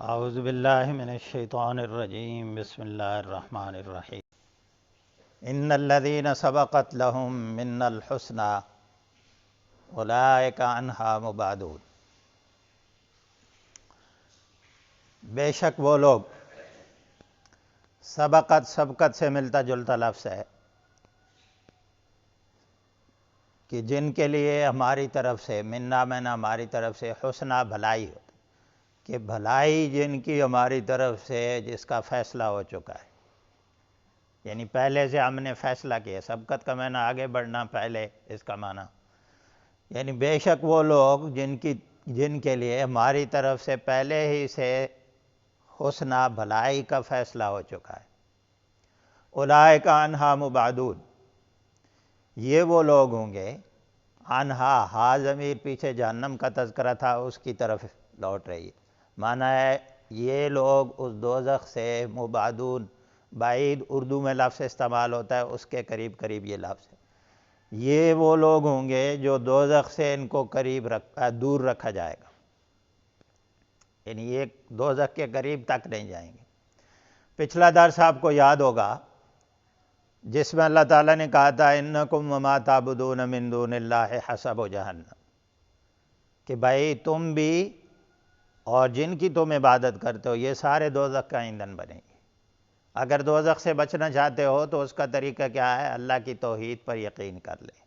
اعوذ باللہ من الشیطان الرجیم بسم اللہ الرحمن الرحیم ان الذین سبقت لهم منا الحسنى اولئک عنہا مبعدون۔ بے شک وہ لوگ، سبقت سے ملتا جلتا لفظ ہے کہ جن کے لیے ہماری طرف سے منا ہماری طرف سے حسنہ بھلائی ہوتی، کہ بھلائی جن کی ہماری طرف سے جس کا فیصلہ ہو چکا ہے، یعنی پہلے سے ہم نے فیصلہ کیا۔ سبقت کا معنی آگے بڑھنا، پہلے اس کا معنی یعنی بے شک وہ لوگ جن کے لیے ہماری طرف سے پہلے ہی سے حسنہ بھلائی کا فیصلہ ہو چکا ہے۔ اولئک عنہا مبعدون، یہ وہ لوگ ہوں گے، عنہا ضمیر پیچھے جہنم کا تذکرہ تھا، اس کی طرف لوٹ رہی ہے۔ معنی ہے یہ لوگ اس دوزخ سے مبعدون، بعید اردو میں لفظ استعمال ہوتا ہے، اس کے قریب قریب یہ لفظ ہے۔ یہ وہ لوگ ہوں گے جو دوزخ سے ان کو دور رکھا جائے گا، یعنی یہ دوزخ کے قریب تک نہیں جائیں گے۔ پچھلا درس آپ کو یاد ہوگا جس میں اللہ تعالیٰ نے کہا تھا انکم وما تعبدون من دون اللہ حسب جہنم، کہ بھائی تم بھی اور جن کی تم عبادت کرتے ہو یہ سارے دوزخ کا ایندھن بنیں گے۔ اگر دوزخ سے بچنا چاہتے ہو تو اس کا طریقہ کیا ہے؟ اللہ کی توحید پر یقین کر لیں،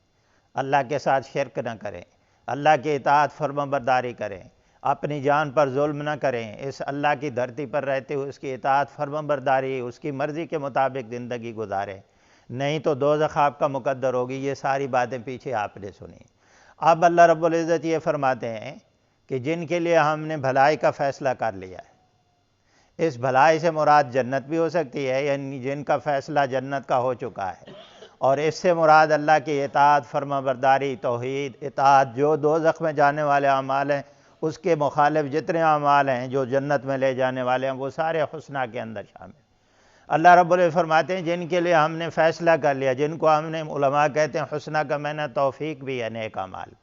اللہ کے ساتھ شرک نہ کریں، اللہ کی اطاعت فرما برداری کریں، اپنی جان پر ظلم نہ کریں، اس اللہ کی دھرتی پر رہتے ہوئے اس کی اطاعت فرما برداری، اس کی مرضی کے مطابق زندگی گزاریں، نہیں تو دوزخ آپ کا مقدر ہوگی۔ یہ ساری باتیں پیچھے آپ نے سنی۔ اب اللہ رب العزت یہ فرماتے ہیں کہ جن کے لیے ہم نے بھلائی کا فیصلہ کر لیا ہے، اس بھلائی سے مراد جنت بھی ہو سکتی ہے، یعنی جن کا فیصلہ جنت کا ہو چکا ہے، اور اس سے مراد اللہ کی اطاعت فرما برداری، توحید، اطاعت، جو دوزخ میں جانے والے اعمال ہیں اس کے مخالف جتنے اعمال ہیں جو جنت میں لے جانے والے ہیں وہ سارے حسنہ کے اندر شامل ہیں۔ اللہ رب العزت فرماتے ہیں جن کے لیے ہم نے فیصلہ کر لیا، جن کو ہم نے، علماء کہتے ہیں حسنہ کا معنی توفیق بھی ہے نیک اعمال کی،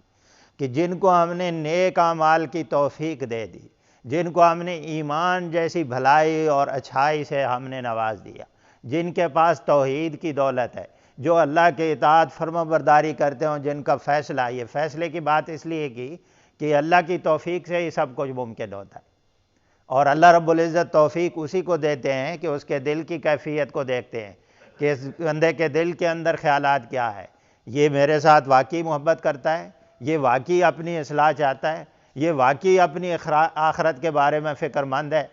کہ جن کو ہم نے نیک اعمال کی توفیق دے دی، جن کو ہم نے ایمان جیسی بھلائی اور اچھائی سے ہم نے نواز دیا، جن کے پاس توحید کی دولت ہے، جو اللہ کے اطاعت فرما برداری کرتے ہوں، جن کا فیصلہ، یہ فیصلے کی بات اس لیے کی کہ اللہ کی توفیق سے ہی سب کچھ ممکن ہوتا ہے، اور اللہ رب العزت توفیق اسی کو دیتے ہیں کہ اس کے دل کی کیفیت کو دیکھتے ہیں کہ اس بندے کے دل کے اندر خیالات کیا ہے، یہ میرے ساتھ واقعی محبت کرتا ہے، یہ واقعی اپنی اصلاح چاہتا ہے، یہ واقعی اپنی آخرت کے بارے میں فکر مند ہے۔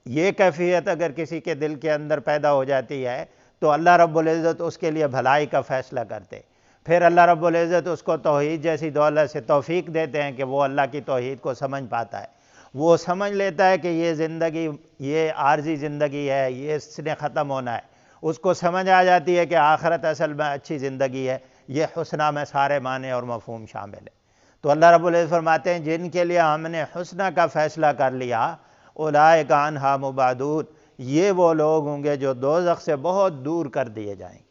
یہ کیفیت اگر کسی کے دل کے اندر پیدا ہو جاتی ہے تو اللہ رب العزت اس کے لیے بھلائی کا فیصلہ کرتے، پھر اللہ رب العزت اس کو توحید جیسی دولت سے توفیق دیتے ہیں کہ وہ اللہ کی توحید کو سمجھ پاتا ہے، وہ سمجھ لیتا ہے کہ یہ زندگی یہ عارضی زندگی ہے، یہ اس نے ختم ہونا ہے، اس کو سمجھ آ جاتی ہے کہ آخرت اصل میں اچھی زندگی ہے، یہ حسنہ میں سارے معنی اور مفہوم شامل ہے۔ تو اللہ رب العزت فرماتے ہیں جن کے لیے ہم نے حسنہ کا فیصلہ کر لیا، اولئک عنہا مبعدون، یہ وہ لوگ ہوں گے جو دوزخ سے بہت دور کر دیے جائیں گے،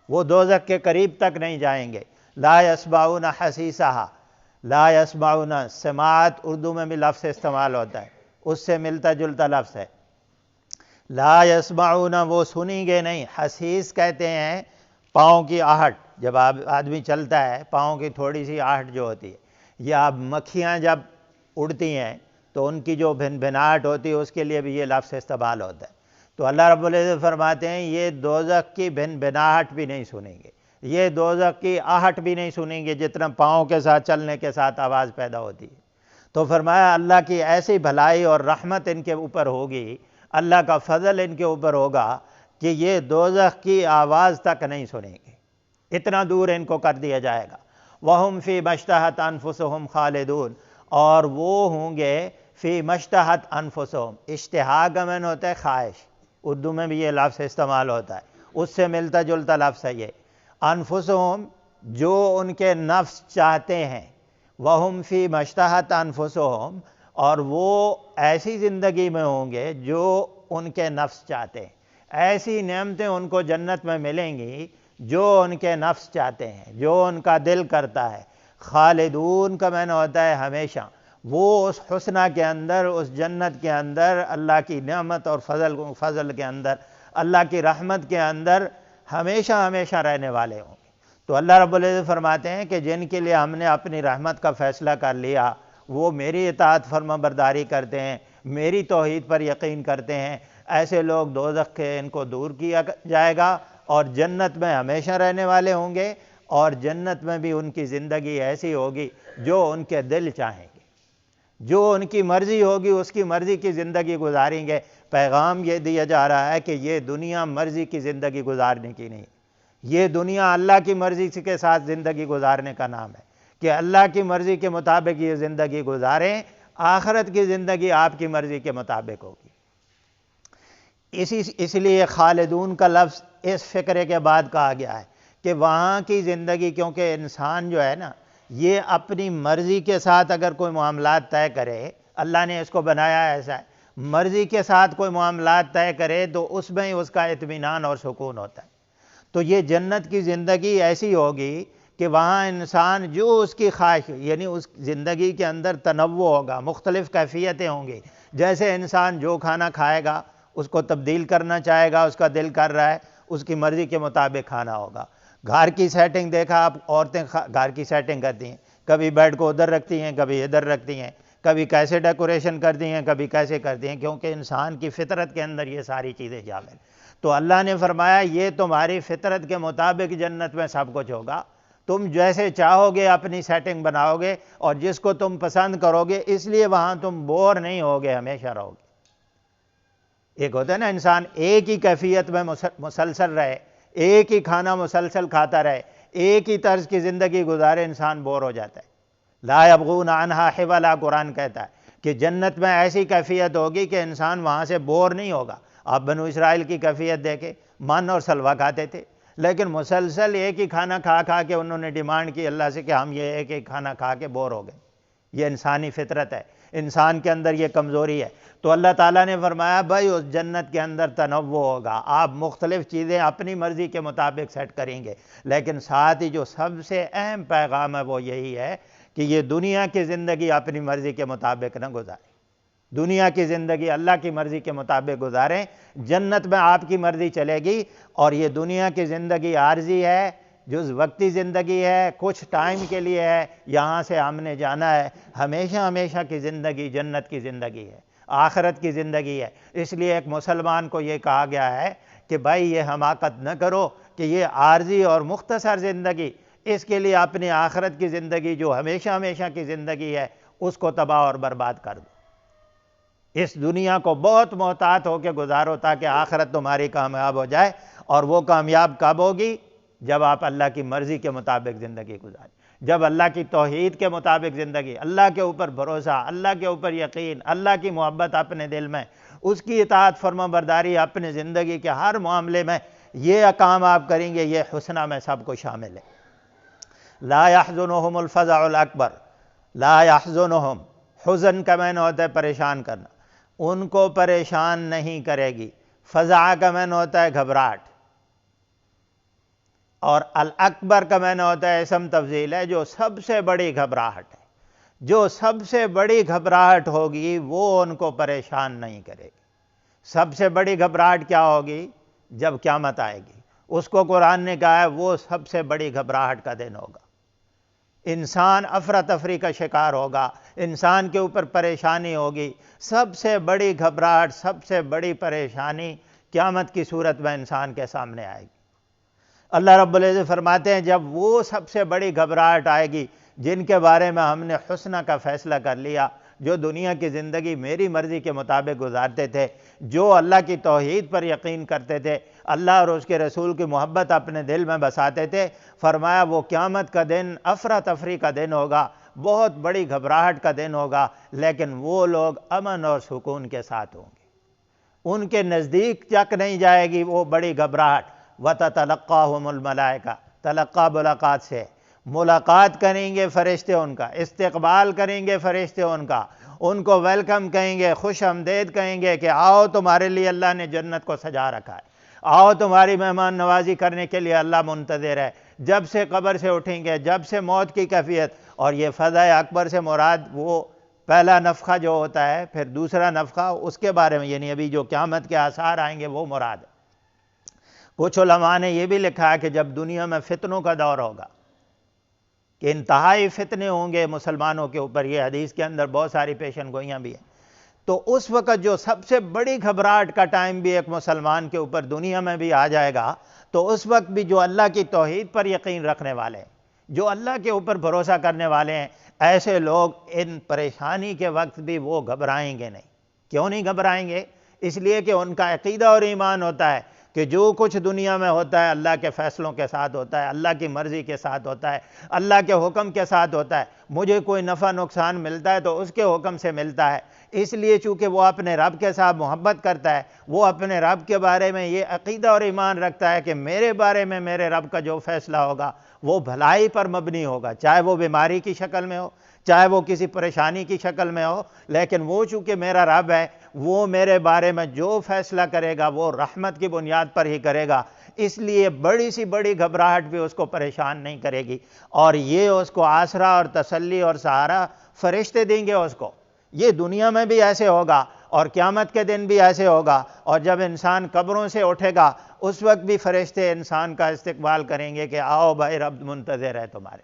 وہ دوزخ کے قریب تک نہیں جائیں گے۔ لا یسمعون حسیسہا، لا یسمعون، سماعت اردو میں بھی لفظ استعمال ہوتا ہے، اس سے ملتا جلتا لفظ ہے۔ لا یسمعون، وہ سنیں گے نہیں۔ حسیس کہتے ہیں پاؤں کی آہٹ، جب آدمی چلتا ہے پاؤں کی تھوڑی سی آہٹ جو ہوتی ہے، یا مکھیاں جب اڑتی ہیں تو ان کی جو بھنبھناہٹ ہوتی ہے اس کے لیے بھی یہ لفظ استعمال ہوتا ہے۔ تو اللہ رب العزت فرماتے ہیں یہ دوزخ کی بھنبھناہٹ بھی نہیں سنیں گے، یہ دوزخ کی آہٹ بھی نہیں سنیں گے، جتنا پاؤں کے ساتھ چلنے کے ساتھ آواز پیدا ہوتی ہے۔ تو فرمایا اللہ کی ایسی بھلائی اور رحمت ان کے اوپر ہوگی، اللہ کا فضل ان کے اوپر ہوگا کہ یہ دوزخ کی آواز تک نہیں سنیں گے، اتنا دور ان کو کر دیا جائے گا۔ وَهُمْ فِي مَا اشْتَهَتْ أَنفُسُهُمْ خَالِدُونَ، اور وہ ہوں گے فی مشتہت انفسہم، اشتہا کا معنی ہوتا ہے خواہش، اردو میں بھی یہ لفظ استعمال ہوتا ہے، اس سے ملتا جلتا لفظ ہے یہ انفسہم، جو ان کے نفس چاہتے ہیں، وَهُمْ فِي مَا اشْتَهَتْ أَنفُسُهُمْ، اور وہ ایسی زندگی میں ہوں گے جو ان کے نفس چاہتے ہیں، ایسی نعمتیں ان کو جنت میں ملیں گی جو ان کے نفس چاہتے ہیں، جو ان کا دل کرتا ہے۔ خالدون کا معنی ہوتا ہے ہمیشہ، وہ اس حسنہ کے اندر، اس جنت کے اندر، اللہ کی نعمت اور فضل کے اندر، اللہ کی رحمت کے اندر ہمیشہ ہمیشہ رہنے والے ہوں گے۔ تو اللہ رب العزت فرماتے ہیں کہ جن کے لیے ہم نے اپنی رحمت کا فیصلہ کر لیا، وہ میری اطاعت فرما برداری کرتے ہیں، میری توحید پر یقین کرتے ہیں، ایسے لوگ دوزخ کے ان کو دور کیا جائے گا اور جنت میں ہمیشہ رہنے والے ہوں گے، اور جنت میں بھی ان کی زندگی ایسی ہوگی جو ان کے دل چاہیں گے، جو ان کی مرضی ہوگی اس کی مرضی کی زندگی گزاریں گے۔ پیغام یہ دیا جا رہا ہے کہ یہ دنیا مرضی کی زندگی گزارنے کی نہیں، یہ دنیا اللہ کی مرضی کے ساتھ زندگی گزارنے کا نام ہے، کہ اللہ کی مرضی کے مطابق یہ زندگی گزاریں، آخرت کی زندگی آپ کی مرضی کے مطابق ہوگی۔ اس لیے خالدون کا لفظ اس فقرے کے بعد کہا گیا ہے کہ وہاں کی زندگی، کیونکہ انسان جو ہے نا، یہ اپنی مرضی کے ساتھ اگر کوئی معاملات طے کرے، اللہ نے اس کو بنایا ایسا ہے، مرضی کے ساتھ کوئی معاملات طے کرے تو اس میں ہی اس کا اطمینان اور سکون ہوتا ہے۔ تو یہ جنت کی زندگی ایسی ہوگی کہ وہاں انسان جو اس کی خواہش، یعنی اس زندگی کے اندر تنوع ہوگا، مختلف کیفیتیں ہوں گی، جیسے انسان جو کھانا کھائے گا اس کو تبدیل کرنا چاہے گا، اس کا دل کر رہا ہے، اس کی مرضی کے مطابق کھانا ہوگا۔ گھر کی سیٹنگ دیکھا آپ، عورتیں گھر کی سیٹنگ کرتی ہیں، کبھی بیڈ کو ادھر رکھتی ہیں، کبھی ادھر رکھتی ہیں، کبھی کیسے ڈیکوریشن کرتی ہیں، کبھی کیسے کرتی ہیں، کیونکہ انسان کی فطرت کے اندر یہ ساری چیزیں شامل۔ تو اللہ نے فرمایا یہ تمہاری فطرت کے مطابق جنت میں سب کچھ ہوگا، تم جیسے چاہو گے اپنی سیٹنگ بناؤ گے اور جس کو تم پسند کرو گے، اس لیے وہاں تم بور نہیں ہوگے، ہمیشہ رہو گے۔ ایک ہوتا ہے نا انسان ایک ہی کیفیت میں مسلسل رہے، ایک ہی کھانا مسلسل کھاتا رہے، ایک ہی طرز کی زندگی گزارے، انسان بور ہو جاتا ہے۔ لا یبغون عنہا حولا، قرآن کہتا ہے کہ جنت میں ایسی کیفیت ہوگی کہ انسان وہاں سے بور نہیں ہوگا۔ آپ بنو اسرائیل کی کیفیت دیکھیں، من اور سلوہ کھاتے تھے، لیکن مسلسل ایک ہی کھانا کھا کھا کے انہوں نے ڈیمانڈ کی اللہ سے کہ ہم یہ ایک ایک کھانا کھا کے بور ہو گئے۔ یہ انسانی فطرت ہے، انسان کے اندر یہ کمزوری ہے۔ تو اللہ تعالیٰ نے فرمایا بھائی اس جنت کے اندر تنوع ہوگا، آپ مختلف چیزیں اپنی مرضی کے مطابق سیٹ کریں گے، لیکن ساتھ ہی جو سب سے اہم پیغام ہے وہ یہی ہے کہ یہ دنیا کی زندگی اپنی مرضی کے مطابق نہ گزاریں، دنیا کی زندگی اللہ کی مرضی کے مطابق گزاریں۔ جنت میں آپ کی مرضی چلے گی، اور یہ دنیا کی زندگی عارضی ہے، جز وقتی زندگی ہے، کچھ ٹائم کے لیے ہے، یہاں سے ہم نے جانا ہے۔ ہمیشہ ہمیشہ کی زندگی جنت کی زندگی ہے، آخرت کی زندگی ہے۔ اس لیے ایک مسلمان کو یہ کہا گیا ہے کہ بھائی یہ حماقت نہ کرو کہ یہ عارضی اور مختصر زندگی، اس کے لیے اپنی آخرت کی زندگی جو ہمیشہ ہمیشہ کی زندگی ہے اس کو تباہ اور برباد کر دو۔ اس دنیا کو بہت محتاط ہو کے گزارو تاکہ آخرت تمہاری کامیاب ہو جائے، اور وہ کامیاب کب ہوگی؟ جب آپ اللہ کی مرضی کے مطابق زندگی گزاریں، جب اللہ کی توحید کے مطابق زندگی، اللہ کے اوپر بھروسہ، اللہ کے اوپر یقین، اللہ کی محبت اپنے دل میں، اس کی اطاعت فرما برداری اپنے زندگی کے ہر معاملے میں، یہ کام آپ کریں گے، یہ حسنہ میں سب کو شامل ہے۔ لا يحزنهم الفزع الاکبر، لا يحزنهم، حزن کا معنی ہوتا ہے پریشان کرنا، ان کو پریشان نہیں کرے گی۔ فزع کا معنی ہوتا ہے گھبراہٹ، اور الاکبر کا معنی ہوتا ہے اسم تفضیل ہے، جو سب سے بڑی گھبراہٹ ہے، جو سب سے بڑی گھبراہٹ ہوگی وہ ان کو پریشان نہیں کرے گی۔ سب سے بڑی گھبراہٹ کیا ہوگی؟ جب قیامت آئے گی، اس کو قرآن نے کہا ہے وہ سب سے بڑی گھبراہٹ کا دن ہوگا۔ انسان افراتفری کا شکار ہوگا، انسان کے اوپر پریشانی ہوگی، سب سے بڑی گھبراہٹ، سب سے بڑی پریشانی قیامت کی صورت میں انسان کے سامنے آئے گی۔ اللہ رب العزت فرماتے ہیں جب وہ سب سے بڑی گھبراہٹ آئے گی جن کے بارے میں ہم نے حسنہ کا فیصلہ کر لیا، جو دنیا کی زندگی میری مرضی کے مطابق گزارتے تھے، جو اللہ کی توحید پر یقین کرتے تھے، اللہ اور اس کے رسول کی محبت اپنے دل میں بساتے تھے، فرمایا وہ قیامت کا دن افراتفری کا دن ہوگا، بہت بڑی گھبراہٹ کا دن ہوگا، لیکن وہ لوگ امن اور سکون کے ساتھ ہوں گے، ان کے نزدیک تک نہیں جائے گی وہ بڑی گھبراہٹ۔ وَتَتَلَقَّاهُمُ الْمَلَائِكَةُ، تلقا ملاقات سے، ملاقات کریں گے فرشتے ان کا، استقبال کریں گے فرشتے ان کو ویلکم کہیں گے، خوش آمدید کہیں گے کہ آؤ تمہارے لیے اللہ نے جنت کو سجا رکھا ہے، آؤ تمہاری مہمان نوازی کرنے کے لیے اللہ منتظر ہے۔ جب سے قبر سے اٹھیں گے، جب سے موت کی کیفیت، اور یہ فضا اکبر سے مراد وہ پہلا نفخہ جو ہوتا ہے، پھر دوسرا نفخہ، اس کے بارے میں یعنی ابھی جو قیامت کے آثار آئیں گے وہ مراد ہے۔ کچھ علماء نے یہ بھی لکھا ہے کہ جب دنیا میں فتنوں کا دور ہوگا، کہ انتہائی فتنے ہوں گے مسلمانوں کے اوپر، یہ حدیث کے اندر بہت ساری پیشن گوئیاں بھی ہیں، تو اس وقت جو سب سے بڑی گھبراہٹ کا ٹائم بھی ایک مسلمان کے اوپر دنیا میں بھی آ جائے گا، تو اس وقت بھی جو اللہ کی توحید پر یقین رکھنے والے ہیں، جو اللہ کے اوپر بھروسہ کرنے والے ہیں، ایسے لوگ ان پریشانی کے وقت بھی وہ گھبرائیں گے نہیں۔ کیوں نہیں گھبرائیں گے؟ اس لیے کہ ان کا عقیدہ اور ایمان ہوتا ہے کہ جو کچھ دنیا میں ہوتا ہے اللہ کے فیصلوں کے ساتھ ہوتا ہے، اللہ کی مرضی کے ساتھ ہوتا ہے، اللہ کے حکم کے ساتھ ہوتا ہے۔ مجھے کوئی نفع نقصان ملتا ہے تو اس کے حکم سے ملتا ہے۔ اس لیے چونکہ وہ اپنے رب کے ساتھ محبت کرتا ہے، وہ اپنے رب کے بارے میں یہ عقیدہ اور ایمان رکھتا ہے کہ میرے بارے میں میرے رب کا جو فیصلہ ہوگا وہ بھلائی پر مبنی ہوگا، چاہے وہ بیماری کی شکل میں ہو، چاہے وہ کسی پریشانی کی شکل میں ہو، لیکن وہ چونکہ میرا رب ہے، وہ میرے بارے میں جو فیصلہ کرے گا وہ رحمت کی بنیاد پر ہی کرے گا۔ اس لیے بڑی سی بڑی گھبراہٹ بھی اس کو پریشان نہیں کرے گی، اور یہ اس کو آسرا اور تسلی اور سہارا فرشتے دیں گے اس کو۔ یہ دنیا میں بھی ایسے ہوگا اور قیامت کے دن بھی ایسے ہوگا، اور جب انسان قبروں سے اٹھے گا اس وقت بھی فرشتے انسان کا استقبال کریں گے کہ آؤ بھائی رب منتظر ہے تمہارے۔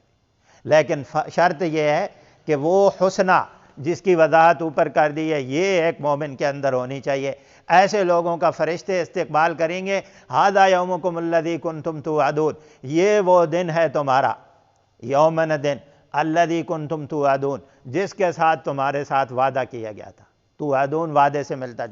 لیکن شرط یہ ہے کہ وہ حسنہ جس کی وضاحت اوپر کر دی ہے، یہ ایک مومن کے اندر ہونی چاہیے۔ ایسے لوگوں کا فرشتے استقبال کریں گے، ھذا یومکم الذی کنتم توعدون، یہ وہ دن ہے تمہارا، یومن دن الذی کنتم توعدون، جس کے ساتھ تمہارے ساتھ وعدہ کیا گیا تھا۔ توعدون وعدے سے ملتا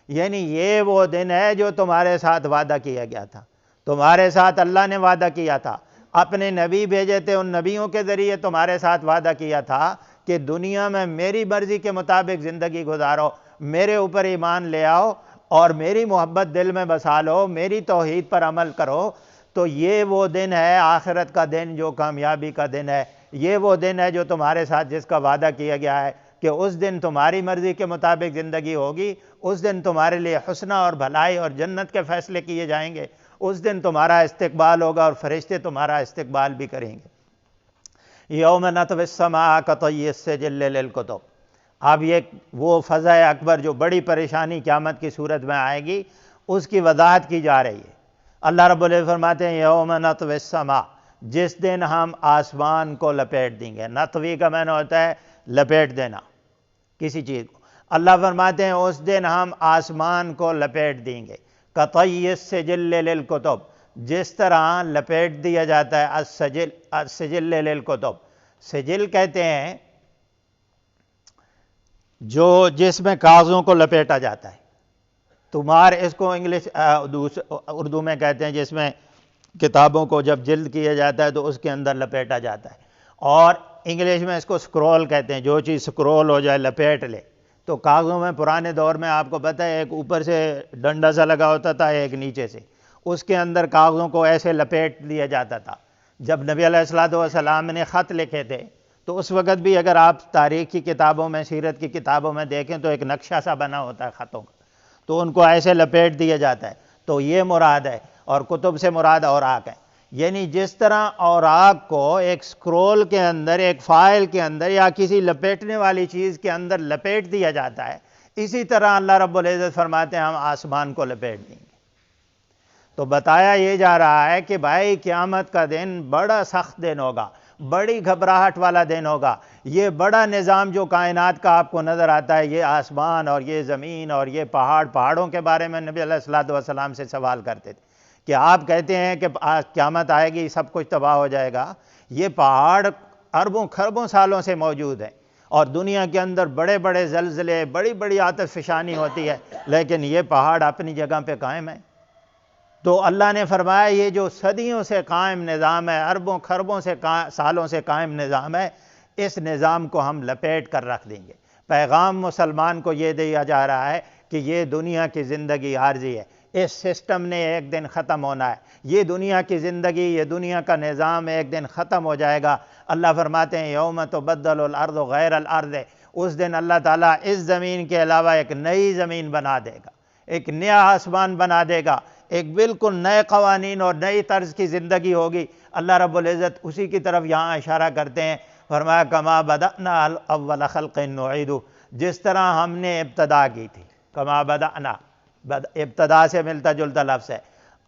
یعنی یہ وہ دن ہے جو تمہارے ساتھ وعدہ کیا گیا تھا، تمہارے ساتھ اللہ نے وعدہ کیا تھا، اپنے نبی بھیجے تھے، ان نبیوں کے ذریعے تمہارے ساتھ وعدہ کیا تھا کہ دنیا میں میری مرضی کے مطابق زندگی گزارو، میرے اوپر ایمان لے آؤ اور میری محبت دل میں بسا لو، میری توحید پر عمل کرو۔ تو یہ وہ دن ہے آخرت کا دن جو کامیابی کا دن ہے، یہ وہ دن ہے جو تمہارے ساتھ جس کا وعدہ کیا گیا ہے کہ اس دن تمہاری مرضی کے مطابق زندگی ہوگی، اس دن تمہارے لیے حسنہ اور بھلائی اور جنت کے فیصلے کیے جائیں گے، اس دن تمہارا استقبال ہوگا اور فرشتے تمہارا استقبال بھی کریں گے۔ یوم نطوی السماء کطی السجل للکتب۔ اب یہ وہ فضا اکبر جو بڑی پریشانی قیامت کی صورت میں آئے گی، اس کی وضاحت کی جا رہی ہے۔ اللہ رب العزت فرماتے ہیں یوم نطوی السماء، جس دن ہم آسمان کو لپیٹ دیں گے۔ نطوی کا معنی ہوتا ہے لپیٹ دینا کسی چیز کو۔ اللہ فرماتے ہیں اس دن ہم آسمان کو لپیٹ دیں گے، کطی السجل للکتب، جس طرح لپیٹ دیا جاتا ہے السجل للکتب۔ سجل کہتے ہیں جو جس میں کاغذوں کو لپیٹا جاتا ہے، تمہار اس کو انگلش اردو میں کہتے ہیں جس میں کتابوں کو جب جلد کیا جاتا ہے تو اس کے اندر لپیٹا جاتا ہے، اور انگلش میں اس کو سکرول کہتے ہیں، جو چیز سکرول ہو جائے لپیٹ لے۔ تو کاغذوں میں پرانے دور میں آپ کو پتہ ہے ایک اوپر سے ڈنڈا سا لگا ہوتا تھا، ایک نیچے سے، اس کے اندر کاغذوں کو ایسے لپیٹ دیا جاتا تھا۔ جب نبی علیہ السلام نے خط لکھے تھے تو اس وقت بھی اگر آپ تاریخ کی کتابوں میں، سیرت کی کتابوں میں دیکھیں تو ایک نقشہ سا بنا ہوتا ہے خطوں کا، تو ان کو ایسے لپیٹ دیا جاتا ہے۔ تو یہ مراد ہے، اور کتب سے مراد اوراق ہے، یعنی جس طرح اوراق کو ایک سکرول کے اندر، ایک فائل کے اندر یا کسی لپیٹنے والی چیز کے اندر لپیٹ دیا جاتا ہے، اسی طرح اللہ رب العزت فرماتے ہیں ہم آسمان کو لپیٹ دیں گے۔ تو بتایا یہ جا رہا ہے کہ بھائی قیامت کا دن بڑا سخت دن ہوگا، بڑی گھبراہٹ والا دن ہوگا۔ یہ بڑا نظام جو کائنات کا آپ کو نظر آتا ہے، یہ آسمان اور یہ زمین اور یہ پہاڑوں کے بارے میں نبی علیہ السلام سے سوال کرتے تھے کہ آپ کہتے ہیں کہ قیامت آئے گی سب کچھ تباہ ہو جائے گا، یہ پہاڑ اربوں خربوں سالوں سے موجود ہیں اور دنیا کے اندر بڑے بڑے زلزلے، بڑی بڑی آتش فشانی ہوتی ہے، لیکن یہ پہاڑ اپنی جگہ پہ قائم ہیں۔ تو اللہ نے فرمایا یہ جو صدیوں سے قائم نظام ہے، اربوں خربوں سے سالوں سے قائم نظام ہے، اس نظام کو ہم لپیٹ کر رکھ دیں گے۔ پیغام مسلمان کو یہ دیا جا رہا ہے کہ یہ دنیا کی زندگی عارضی ہے، اس سسٹم نے ایک دن ختم ہونا ہے، یہ دنیا کی زندگی، یہ دنیا کا نظام ایک دن ختم ہو جائے گا۔ اللہ فرماتے ہیں یوم تبدل الارض غیر الارض، اس دن اللہ تعالیٰ اس زمین کے علاوہ ایک نئی زمین بنا دے گا، ایک نیا آسمان بنا دے گا، ایک بالکل نئے قوانین اور نئی طرز کی زندگی ہوگی۔ اللہ رب العزت اسی کی طرف یہاں اشارہ کرتے ہیں فرمایا کما بدأنا اول خلق نعید، جس طرح ہم نے ابتدا کی تھی، کما بدأنا ابتدا سے ملتا جلتا لفظ ہے،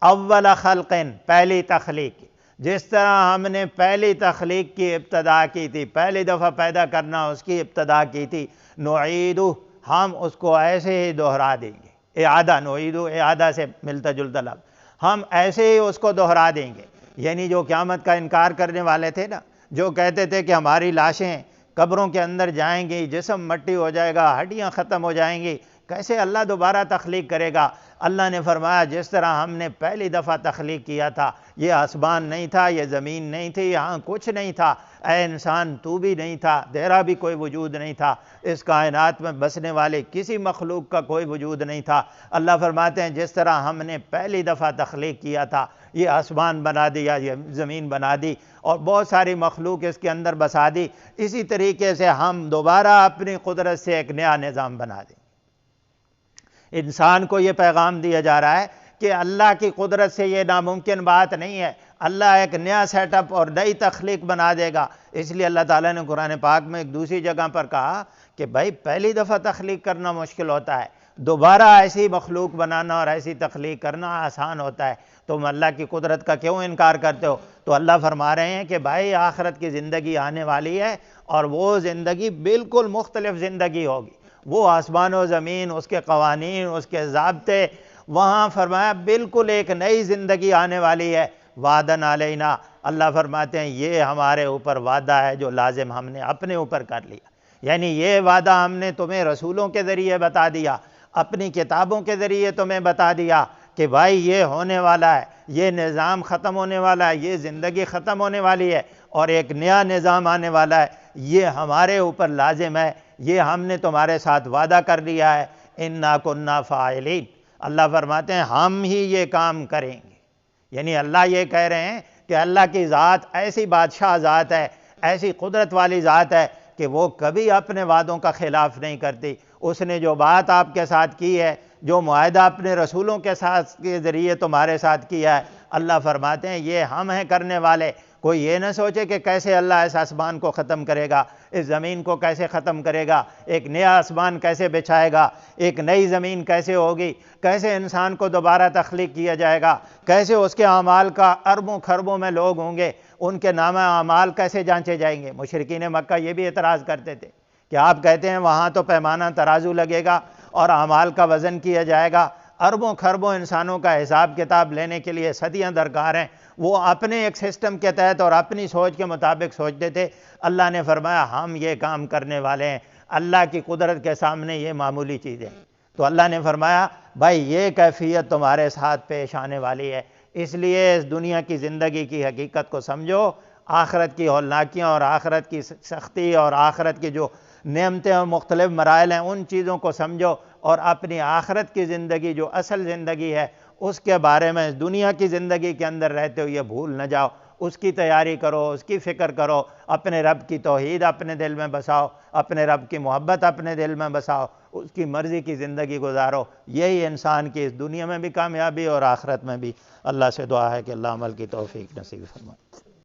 اول خلق پہلی تخلیق کی، جس طرح ہم نے پہلی تخلیق کی ابتدا کی تھی، پہلی دفعہ پیدا کرنا اس کی ابتدا کی تھی، نعید ہم اس کو ایسے ہی دہرا دیں گے، اعادہ، نعید اعادہ سے ملتا جلتا لفظ، ہم ایسے ہی اس کو دہرا دیں گے۔ یعنی جو قیامت کا انکار کرنے والے تھے نا، جو کہتے تھے کہ ہماری لاشیں قبروں کے اندر جائیں گی، جسم مٹی ہو جائے گا، ہڈیاں ختم ہو جائیں گی، کیسے اللہ دوبارہ تخلیق کرے گا؟ اللہ نے فرمایا جس طرح ہم نے پہلی دفعہ تخلیق کیا تھا، یہ آسمان نہیں تھا، یہ زمین نہیں تھی، یہاں کچھ نہیں تھا، اے انسان تو بھی نہیں تھا، تیرا بھی کوئی وجود نہیں تھا، اس کائنات میں بسنے والے کسی مخلوق کا کوئی وجود نہیں تھا۔ اللہ فرماتے ہیں جس طرح ہم نے پہلی دفعہ تخلیق کیا تھا، یہ آسمان بنا دیا، یہ زمین بنا دی، اور بہت ساری مخلوق اس کے اندر بسا دی، اسی طریقے سے ہم دوبارہ اپنی قدرت سے ایک نیا نظام بنا دیں۔ انسان کو یہ پیغام دیا جا رہا ہے کہ اللہ کی قدرت سے یہ ناممکن بات نہیں ہے، اللہ ایک نیا سیٹ اپ اور نئی تخلیق بنا دے گا۔ اس لیے اللہ تعالیٰ نے قرآن پاک میں ایک دوسری جگہ پر کہا کہ بھائی پہلی دفعہ تخلیق کرنا مشکل ہوتا ہے، دوبارہ ایسی مخلوق بنانا اور ایسی تخلیق کرنا آسان ہوتا ہے، تم اللہ کی قدرت کا کیوں انکار کرتے ہو؟ تو اللہ فرما رہے ہیں کہ بھائی آخرت کی زندگی آنے والی ہے، اور وہ زندگی بالکل مختلف زندگی ہوگی، وہ آسمان و زمین، اس کے قوانین، اس کے ضابطے، وہاں فرمایا بالکل ایک نئی زندگی آنے والی ہے۔ وعدن علینا، اللہ فرماتے ہیں یہ ہمارے اوپر وعدہ ہے جو لازم ہم نے اپنے اوپر کر لیا، یعنی یہ وعدہ ہم نے تمہیں رسولوں کے ذریعے بتا دیا، اپنی کتابوں کے ذریعے تمہیں بتا دیا کہ بھائی یہ ہونے والا ہے، یہ نظام ختم ہونے والا ہے، یہ زندگی ختم ہونے والی ہے، اور ایک نیا نظام آنے والا ہے، یہ ہمارے اوپر لازم ہے، یہ ہم نے تمہارے ساتھ وعدہ کر لیا ہے۔ انا کنا فاعلین، اللہ فرماتے ہیں ہم ہی یہ کام کریں گے، یعنی اللہ یہ کہہ رہے ہیں کہ اللہ کی ذات ایسی بادشاہ ذات ہے، ایسی قدرت والی ذات ہے کہ وہ کبھی اپنے وعدوں کا خلاف نہیں کرتی۔ اس نے جو بات آپ کے ساتھ کی ہے، جو معاہدہ اپنے رسولوں کے ساتھ کے ذریعے تمہارے ساتھ کیا ہے، اللہ فرماتے ہیں یہ ہم ہیں کرنے والے۔ کوئی یہ نہ سوچے کہ کیسے اللہ اس آسمان کو ختم کرے گا، اس زمین کو کیسے ختم کرے گا، ایک نیا آسمان کیسے بچھائے گا، ایک نئی زمین کیسے ہوگی، کیسے انسان کو دوبارہ تخلیق کیا جائے گا، کیسے اس کے اعمال کا اربوں خربوں میں لوگ ہوں گے، ان کے نامہ اعمال کیسے جانچے جائیں گے۔ مشرکین مکہ یہ بھی اعتراض کرتے تھے کہ آپ کہتے ہیں وہاں تو پیمانہ ترازو لگے گا اور اعمال کا وزن کیا جائے گا، اربوں خربوں انسانوں کا حساب کتاب لینے کے لیے صدیاں درکار ہیں۔ وہ اپنے ایک سسٹم کے تحت اور اپنی سوچ کے مطابق سوچتے تھے۔ اللہ نے فرمایا ہم یہ کام کرنے والے ہیں، اللہ کی قدرت کے سامنے یہ معمولی چیزیں۔ تو اللہ نے فرمایا بھائی یہ کیفیت تمہارے ساتھ پیش آنے والی ہے، اس لیے اس دنیا کی زندگی کی حقیقت کو سمجھو، آخرت کی ہولناکیاں اور آخرت کی سختی اور آخرت کی جو نعمتیں اور مختلف مراحل ہیں ان چیزوں کو سمجھو، اور اپنی آخرت کی زندگی جو اصل زندگی ہے اس کے بارے میں اس دنیا کی زندگی کے اندر رہتے ہوئے بھول نہ جاؤ، اس کی تیاری کرو، اس کی فکر کرو، اپنے رب کی توحید اپنے دل میں بساؤ، اپنے رب کی محبت اپنے دل میں بساؤ، اس کی مرضی کی زندگی گزارو۔ یہی انسان کی اس دنیا میں بھی کامیابی اور آخرت میں بھی۔ اللہ سے دعا ہے کہ اللہ عمل کی توفیق نصیب فرمائے۔